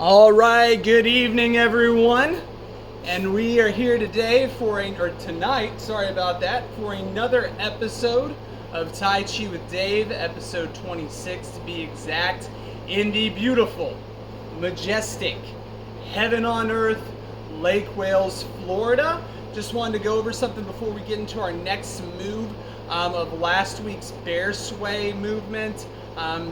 All right, good evening, everyone. And we are here today tonight, sorry about that, for another episode of Tai Chi with Dave, episode 26 to be exact, in the beautiful, majestic, heaven on earth, Lake Wales, Florida. Just wanted to go over something before we get into our next move of last week's bear sway movement.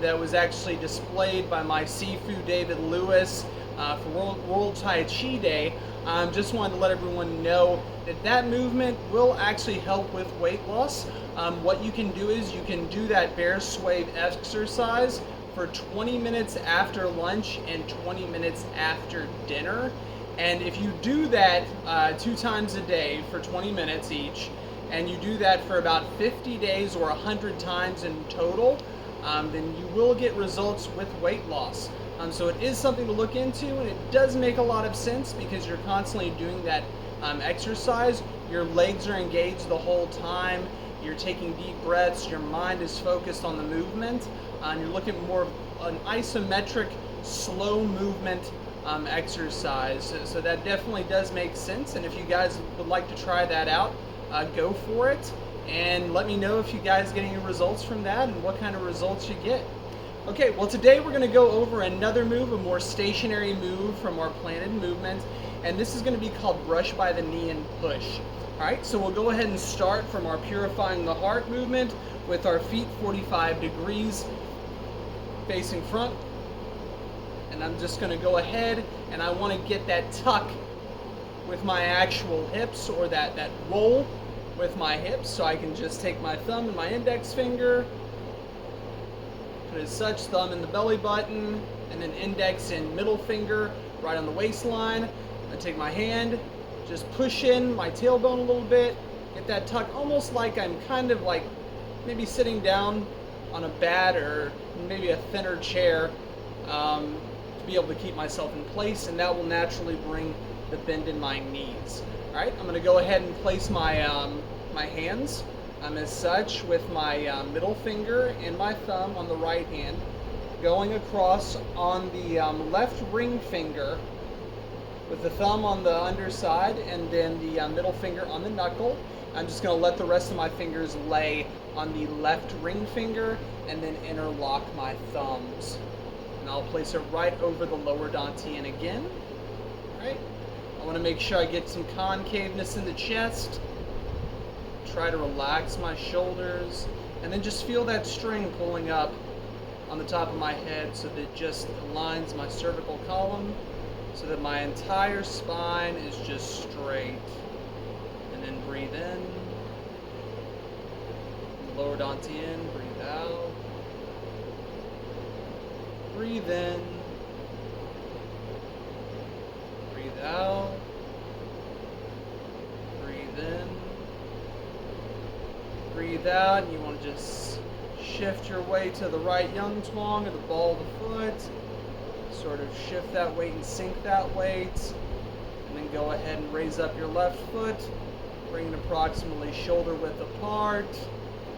That was actually displayed by my Sifu David Lewis for World Tai Chi Day. Just wanted to let everyone know that that movement will actually help with weight loss. What you can do is you can do that bear sway exercise for 20 minutes after lunch and 20 minutes after dinner. And if you do that 2 times a day for 20 minutes each, and you do that for about 50 days or 100 times in total, then you will get results with weight loss. So it is something to look into, and it does make a lot of sense because you're constantly doing that exercise. Your legs are engaged the whole time. You're taking deep breaths. Your mind is focused on the movement. You're looking at more of an isometric, slow movement exercise. So that definitely does make sense. And if you guys would like to try that out, go for it. And let me know if you guys get any results from that and what kind of results you get. Okay, well today we're going to go over another move, a more stationary move from our planted movement, and this is going to be called brush by the knee and push. Alright, so we'll go ahead and start from our purifying the heart movement with our feet 45 degrees facing front. And I'm just going to go ahead and I want to get that tuck with my actual hips, or that roll with my hips, so I can just take my thumb and my index finger, put it as such, thumb in the belly button, and then index and middle finger right on the waistline. I take my hand, just push in my tailbone a little bit, get that tuck almost like I'm kind of like maybe sitting down on a bat or maybe a thinner chair, to be able to keep myself in place, and that will naturally bring the bend in my knees. Alright, I'm going to go ahead and place my my hands as such, with my middle finger and my thumb on the right hand, going across on the left ring finger with the thumb on the underside and then the middle finger on the knuckle. I'm just going to let the rest of my fingers lay on the left ring finger and then interlock my thumbs. And I'll place it right over the lower dantian again. Alright. I want to make sure I get some concaveness in the chest. Try to relax my shoulders. And then just feel that string pulling up on the top of my head so that it just aligns my cervical column so that my entire spine is just straight. And then breathe in. Lower dantian, breathe out. Breathe in. Breathe out. Breathe in. Breathe out. And you want to just shift your weight to the right Yang Twang or the ball of the foot. Sort of shift that weight and sink that weight. And then go ahead and raise up your left foot. Bring it approximately shoulder width apart.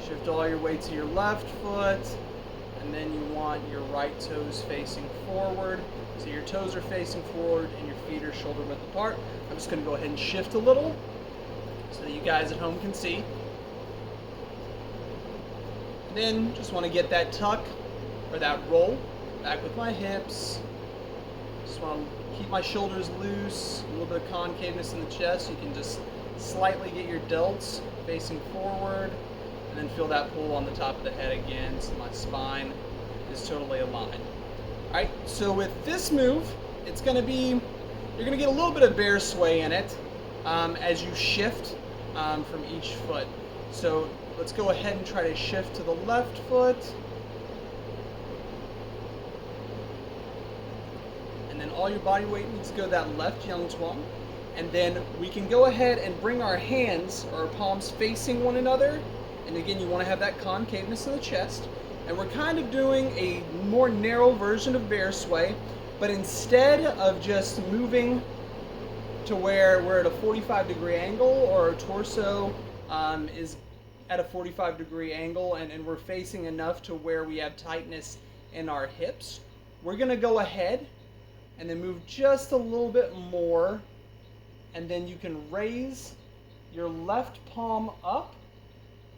Shift all your weight to your left foot. And then you want your right toes facing forward. So your toes are facing forward and your feet are shoulder width apart. I'm just going to go ahead and shift a little so that you guys at home can see. And then just want to get that tuck or that roll back with my hips. Just want to keep my shoulders loose, a little bit of concaveness in the chest. You can just slightly get your delts facing forward. And then feel that pull on the top of the head again, so my spine is totally aligned. Alright, so with this move, it's going to be, you're going to get a little bit of bear sway in it as you shift from each foot. So let's go ahead and try to shift to the left foot. And then all your body weight needs to go to that left Yang Twang. And then we can go ahead and bring our hands or our palms facing one another. And again, you want to have that concaveness in the chest. And we're kind of doing a more narrow version of bear sway, but instead of just moving to where we're at a 45-degree angle, or our torso is at a 45-degree angle, and we're facing enough to where we have tightness in our hips, we're going to go ahead and then move just a little bit more, and then you can raise your left palm up,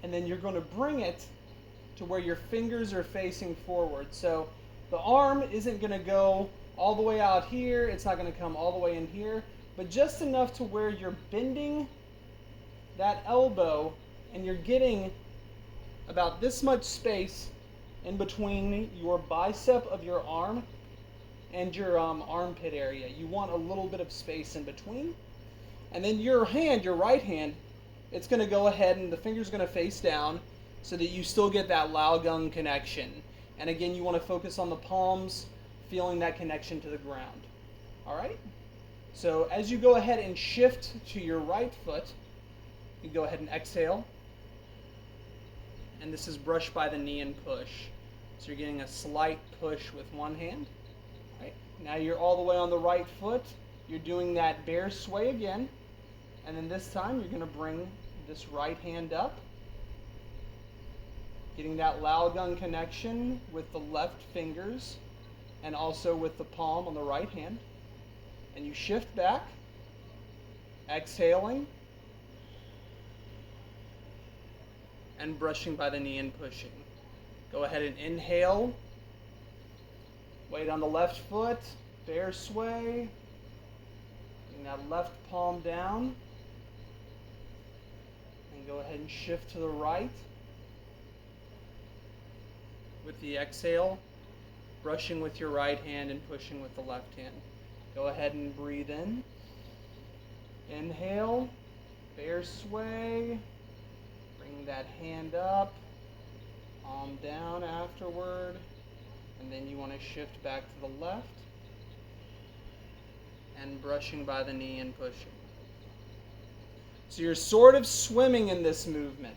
and then you're going to bring it to where your fingers are facing forward. So the arm isn't going to go all the way out here, it's not going to come all the way in here, but just enough to where you're bending that elbow and you're getting about this much space in between your bicep of your arm and your armpit area. You want a little bit of space in between. And then your hand, your right hand, it's going to go ahead and the finger's going to face down so that you still get that Laogang connection. And again, you want to focus on the palms, feeling that connection to the ground. All right? So as you go ahead and shift to your right foot, you go ahead and exhale. And this is brush by the knee and push. So you're getting a slight push with one hand. Right? Now you're all the way on the right foot. You're doing that bear sway again. And then this time you're going to bring this right hand up. Getting that Laogang connection with the left fingers and also with the palm on the right hand. And you shift back, exhaling, and brushing by the knee and pushing. Go ahead and inhale. Weight on the left foot, bear sway. Bring that left palm down. And go ahead and shift to the right. With the exhale, brushing with your right hand and pushing with the left hand. Go ahead and breathe in. Inhale, bear sway. Bring that hand up, palm down afterward, and then you want to shift back to the left and brushing by the knee and pushing. So you're sort of swimming in this movement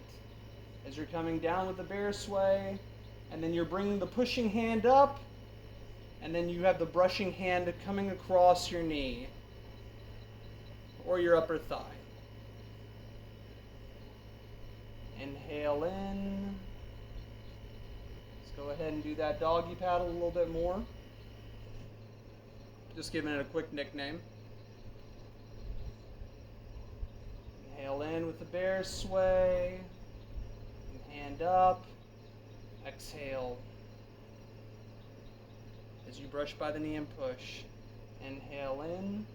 as you're coming down with the bear sway, and then you're bringing the pushing hand up, and then you have the brushing hand coming across your knee or your upper thigh. Inhale in. Let's go ahead and do that doggy paddle a little bit more. Just giving it a quick nickname. Inhale in with the bear sway. And hand up. Exhale. As you brush by the knee and push. Inhale in.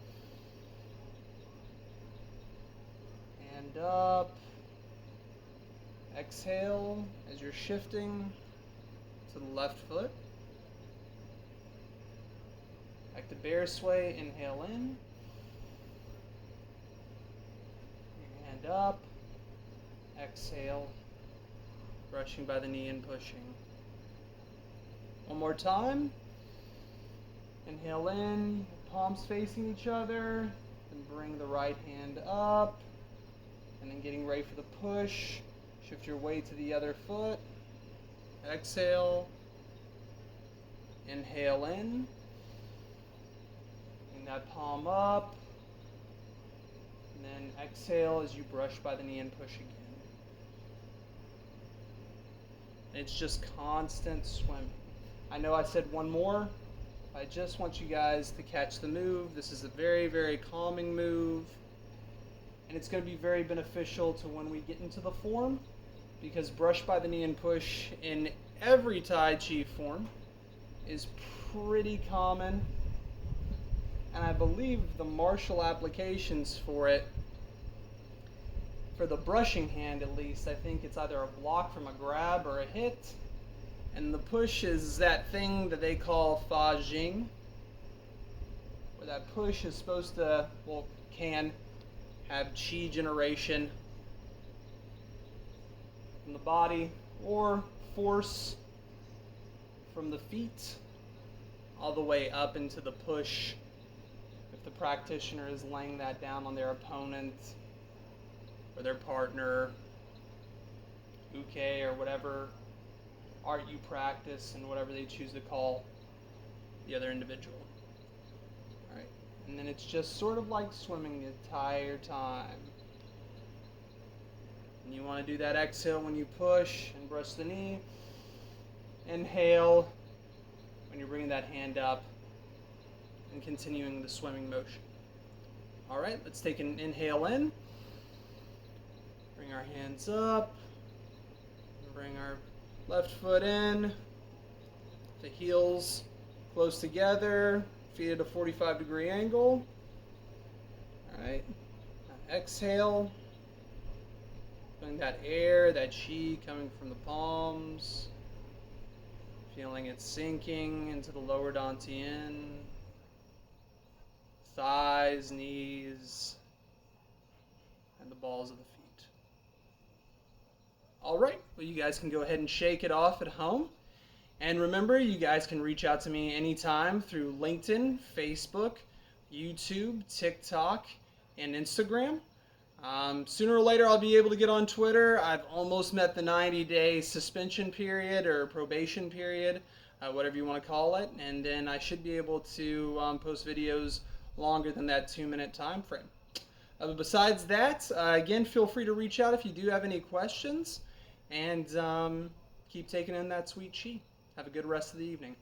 Hand up. Exhale as you're shifting to the left foot. Back to bear sway. Inhale in. Hand up. Exhale. Brushing by the knee and pushing. One more time. Inhale in. Palms facing each other. Then bring the right hand up. And then getting ready for the push. Shift your weight to the other foot. Exhale. Inhale in. Bring that palm up. And then exhale as you brush by the knee and push again. And it's just constant swimming. I know I said one more. I just want you guys to catch the move. This is a very, very calming move. And it's going to be very beneficial to when we get into the form, because brush by the knee and push in every Tai Chi form is pretty common. And I believe the martial applications for it, for the brushing hand at least, I think it's either a block from a grab or a hit. And the push is that thing that they call Fa Jing, where that push is supposed to, well, can have chi generation from the body, or force from the feet all the way up into the push if the practitioner is laying that down on their opponent or their partner, uke, or whatever art you practice and whatever they choose to call the other individual. All right. And then it's just sort of like swimming the entire time. And you want to do that exhale when you push and brush the knee. Inhale when you're bringing that hand up. And and continuing the swimming motion. All right, let's take an inhale in. Bring our hands up. Bring our left foot in. The heels close together. Feet at a 45-degree angle. All right. Now exhale. Feeling that air, that chi coming from the palms. Feeling it sinking into the lower dantian. Thighs, knees, and the balls of the feet. All right. Well, you guys can go ahead and shake it off at home. And remember, you guys can reach out to me anytime through LinkedIn, Facebook, YouTube, TikTok, and Instagram. Sooner or later, I'll be able to get on Twitter. I've almost met the 90-day suspension period or probation period, whatever you want to call it. And then I should be able to post videos longer than that 2-minute time frame. But besides that, again, feel free to reach out if you do have any questions. And keep taking in that sweet chi. Have a good rest of the evening.